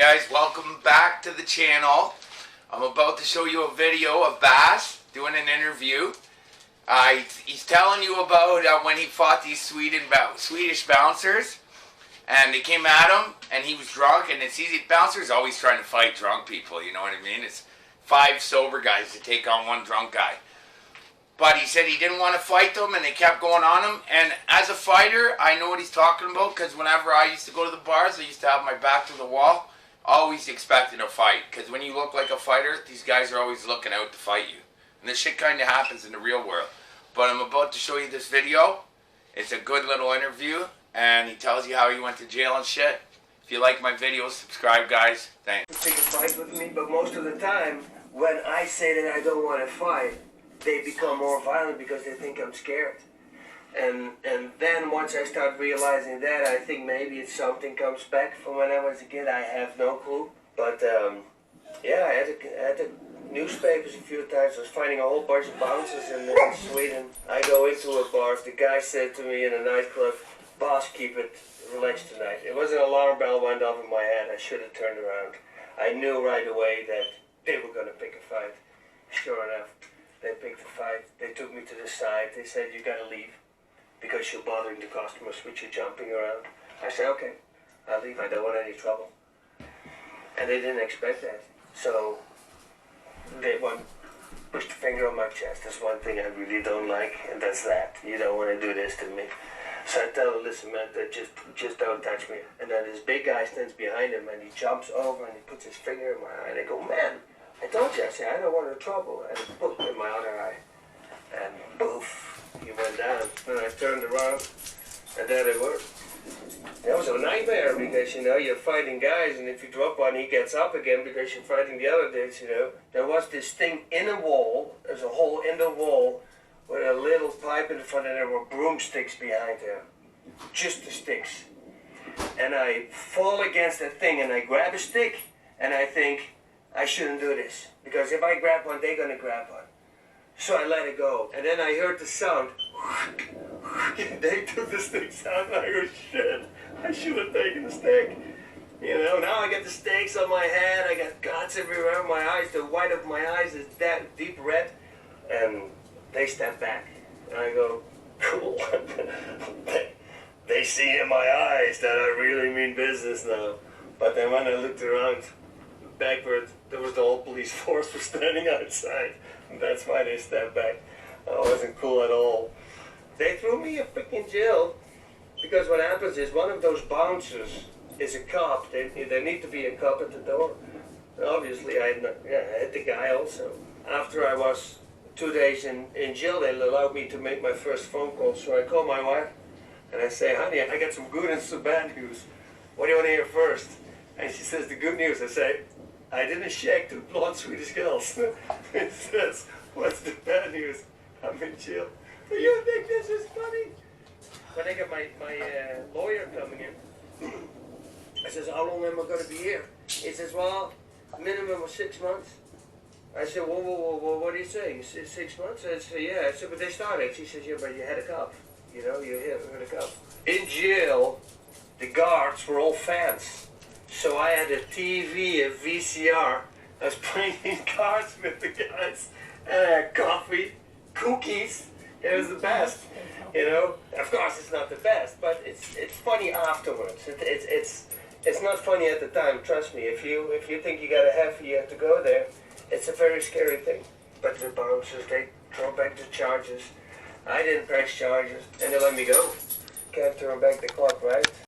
guys, welcome back to the channel. I'm about to show you a video of Bass doing an interview. He's telling you about when he fought these Swedish bouncers, and they came at him and he was drunk, and it's easy. Bouncers always trying to fight drunk people, you know what I mean? It's 5 sober guys to take on 1 drunk guy. But he said he didn't want to fight them, and they kept going on him. And as a fighter, I know what he's talking about, because whenever I used to go to the bars, I used to have my back to the wall, always expecting a fight. Because when you look like a fighter, these guys are always looking out to fight you. And this shit kind of happens in the real world. But I'm about to show you this video. It's a good little interview, and he tells you how he went to jail and shit. If you like my videos, subscribe, guys. Thanks. Take a fight with me, but most of the time, when I say that I don't want to fight, they become more violent because they think I'm scared. And then once I start realizing that, I think maybe it's something comes back from when I was a kid. I have no clue. But yeah, I had the newspapers a few times. I was finding a whole bunch of bouncers in Sweden. I go into a bar. The guy said to me in a nightclub, "Boss, keep it relaxed tonight." It was an alarm bell went off in my head. I should have turned around. I knew right away that they were going to pick a fight. Sure enough. They picked a fight. They took me to the side. They said, "You gotta leave because you're bothering the customers with your jumping around." I said, "Okay, I'll leave. I don't want any trouble." And they didn't expect that. So they pushed a finger on my chest. That's one thing I really don't like, and that's that. You don't want to do this to me. So I tell them, "Listen, man, just don't touch me." And then this big guy stands behind him, and he jumps over and he puts his finger in my eye. And I go, "Man, I told you," I said, "I don't want no trouble." And boop, in my other eye. And poof, he went down. And I turned around, and there they were. That was a nightmare because, you know, you're fighting guys, and if you drop one, he gets up again because you're fighting the other dudes, you know. There was this thing in a wall. There's a hole in the wall with a little pipe in the front, and there were broomsticks behind there. Just the sticks. And I fall against that thing, and I grab a stick, and I think, I shouldn't do this, because if I grab one, they're gonna grab one. So I let it go, and then I heard the sound. They took the sticks out, and I go, shit, I should have taken the stick. You know, now I got the stakes on my head, I got guts everywhere in my eyes, the white of my eyes is that deep red, and they step back, and I go, cool. They see in my eyes that I really mean business now. But then when I looked around, backward, there was the whole police force was standing outside. And that's why they stepped back. I wasn't cool at all. They threw me a freaking jail because what happens is one of those bouncers is a cop. There need to be a cop at the door. And obviously, I hit the guy also. After I was 2 days in jail, they allowed me to make my first phone call. So I call my wife and I say, "Honey, I got some good and some bad news. What do you want to hear first?" And she says, "The good news." I say, "I didn't shake 2 blonde Swedish girls." It says, "What's the bad news? I'm in jail." Do you think this is funny? When I get my lawyer coming in, I says, "How long am I going to be here?" He says, "Well, minimum of 6 months." I said, whoa, what are you saying? He said, 6 months? I said, "Yeah." I said, "But they started." She says, "Yeah, but you had a cup. You know, you had a cup." In jail, the guards were all fans. So I had a TV, a VCR. I was playing cards with the guys. And I had coffee, cookies. It was the best, you know. Of course, it's not the best, but it's funny afterwards. It's not funny at the time. Trust me. If you think you got a heifer, you have to go there. It's a very scary thing. But the bouncers, they throw back the charges. I didn't press charges, and they let me go. Can't turn back the clock, right?